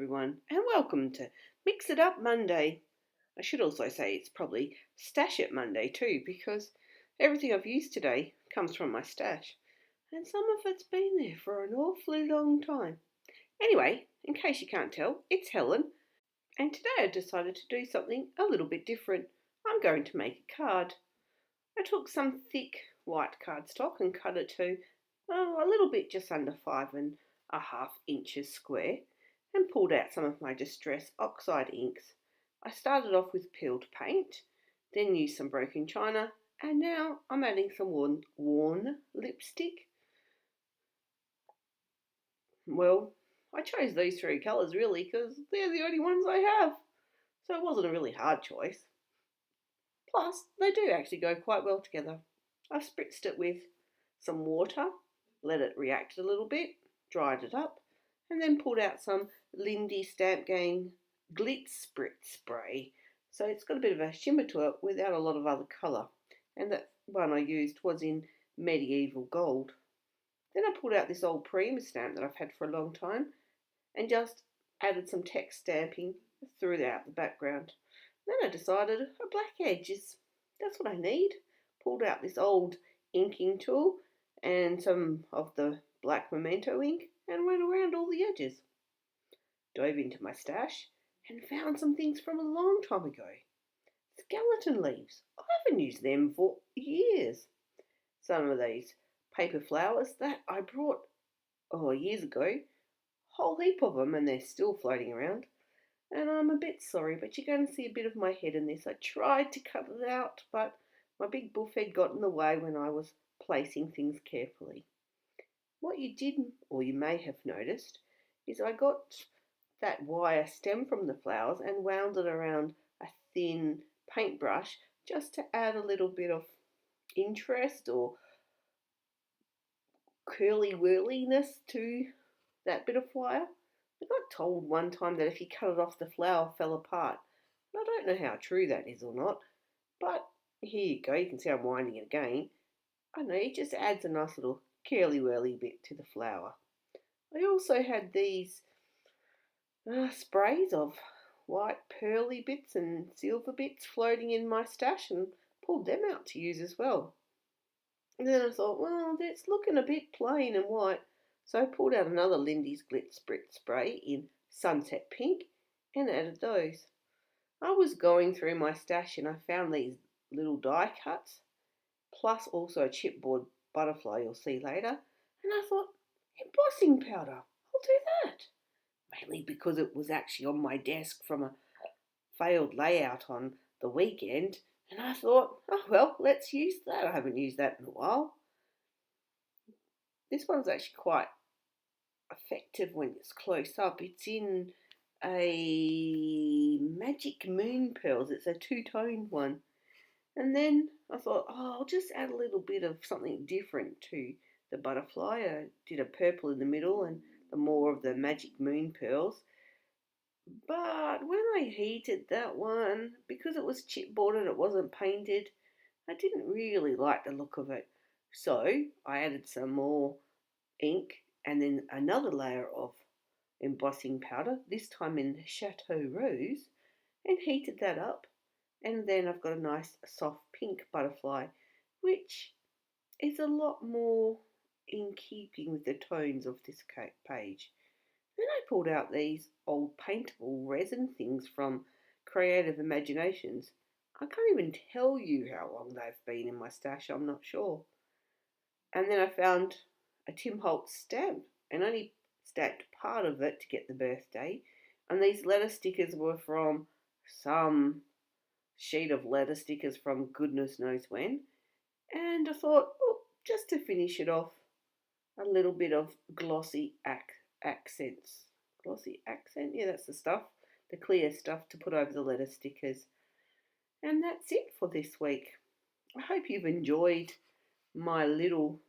everyone, and welcome to Mix It Up Monday. I should also say it's probably Stash It Monday too, because everything I've used today comes from my stash, and some of it's been there for an awfully long time. Anyway, in case you can't tell, it's Helen, and today I decided to do something a little bit different. I'm going to make a card. I took some thick white cardstock and cut it to a little bit just under 5.5 inches square, and pulled out some of my Distress Oxide inks. I started off with peeled paint, then used some broken china, and now I'm adding some worn lipstick. Well, I chose these three colours really because they're the only ones I have, so it wasn't a really hard choice. Plus, they do actually go quite well together. I spritzed it with some water, let it react a little bit, dried it up, and then pulled out some Lindy Stamp Gang Glitz Spritz Spray. So it's got a bit of a shimmer to it without a lot of other colour. And that one I used was in Medieval Gold. Then I pulled out this old Prima stamp that I've had for a long time and just added some text stamping throughout the background. Then I decided a black edge that's what I need. Pulled out this old inking tool and some of the black memento ink and went around all the edges. Dove into my stash and found some things from a long time ago. Skeleton leaves. I haven't used them for years. Some of these paper flowers that I brought years ago. Whole heap of them, and they're still floating around. And I'm a bit sorry, but you're going to see a bit of my head in this. I tried to cut it out, but my big buffet got in the way when I was placing things carefully. What you didn't, or you may have noticed, is I got that wire stem from the flowers and wound it around a thin paintbrush just to add a little bit of interest or curly-whirliness to that bit of wire. I got told one time that if you cut it off, the flower fell apart. I don't know how true that is or not, but here you go. You can see I'm winding it again. I know, it just adds a nice little curly-whirly bit to the flower. I also had these sprays of white pearly bits and silver bits floating in my stash and pulled them out to use as well. And then I thought, well, that's looking a bit plain and white, so I pulled out another Lindy's Glitz Spritz spray in Sunset Pink and added those. I was going through my stash and I found these little die cuts, plus also a chipboard butterfly you'll see later, and I thought, embossing powder, I'll do that. Mainly because it was actually on my desk from a failed layout on the weekend, and I thought, oh well, let's use that. I haven't used that in a while. This one's actually quite effective when it's close up. It's in a Magic Moon Pearls. It's a two-toned one. And then I thought, oh, I'll just add a little bit of something different to the butterfly. I did a purple in the middle and the more of the Magic Moon Pearls. But when I heated that one, because it was chipboarded, it wasn't painted, I didn't really like the look of it. So I added some more ink and then another layer of embossing powder, this time in Chateau Rose, and heated that up. And then I've got a nice soft pink butterfly, which is a lot more in keeping with the tones of this page. Then I pulled out these old paintable resin things from Creative Imaginations. I can't even tell you how long they've been in my stash, I'm not sure. And then I found a Tim Holtz stamp and only stamped part of it to get the birthday. And these letter stickers were from some sheet of letter stickers from goodness knows when. And I thought, oh, just to finish it off, a little bit of glossy accents. Glossy accent? Yeah, that's the stuff. The clear stuff to put over the letter stickers. And that's it for this week. I hope you've enjoyed my little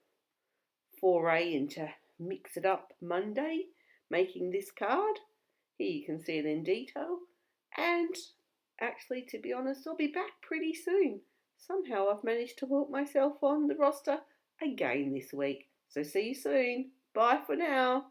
foray into Mix It Up Monday, making this card. Here you can see it in detail. And actually, to be honest, I'll be back pretty soon. Somehow I've managed to put myself on the roster again this week. So see you soon. Bye for now.